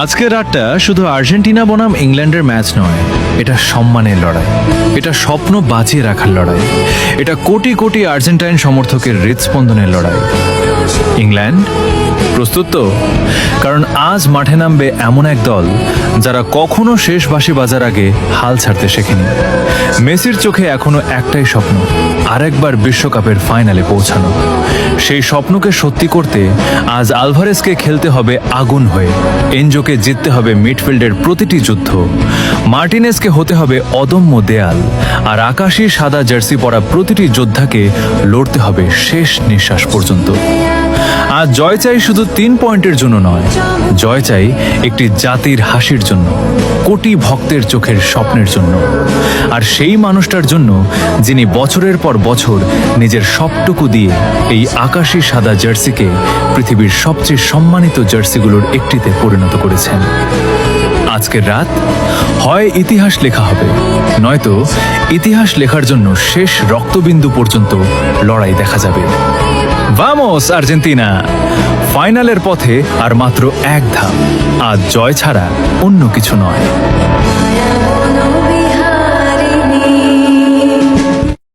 আজকের রাতটা শুধু আর্জেন্টিনা বনাম ইংল্যান্ডের ম্যাচ নয়, এটা সম্মানের লড়াই, এটা স্বপ্ন বাঁচিয়ে রাখার লড়াই, এটা কোটি কোটি আর্জেন্টাইন সমর্থকের হৃদস্পন্দনের লড়াই। ইংল্যান্ড প্রস্তুত তো? কারণ আজ মাঠে নামবে এমন এক দল যারা কখনো শেষ বাঁশি বাজার আগে হাল ছাড়তে শেখেনি। মেসির চোখে এখনো একটাই স্বপ্ন, আরেকবার বিশ্বকাপের ফাইনালে পৌঁছানো। সেই স্বপ্নকে সত্যি করতে আজ আলভারেজকে খেলতে হবে আগুন হয়ে, এনজোকে জিততে হবে মিডফিল্ডের প্রতিটি যুদ্ধ, মার্টিনেজকে হতে হবে অদম্য দেয়াল, আর আকাশী সাদা জার্সি পরা প্রতিটি যোদ্ধাকে লড়তে হবে শেষ নিঃশ্বাস পর্যন্ত। আজ জয় চাই শুধু 3 পয়েন্টের জন্য নয়, জয় চাই একটি জাতির হাসির জন্য, কোটি ভক্তের চোখের স্বপ্নের জন্য, আর সেই মানুষটার জন্য যিনি বছরের পর বছর নিজের সবটুকু দিয়ে এই আকাশী সাদা জার্সিকে পৃথিবীর সবচেয়ে সম্মানিত জার্সিগুলোর একটিতে পরিণত করেছেন। আজকের রাত হয় ইতিহাস লেখা হবে, নয়তো ইতিহাস লেখার জন্য শেষ রক্তবিন্দু পর্যন্ত লড়াই দেখা যাবে। Vamos Argentina! ফাইনালের পথে আর মাত্র এক ধাপ, আজ জয় ছাড়া অন্য কিছু নয়।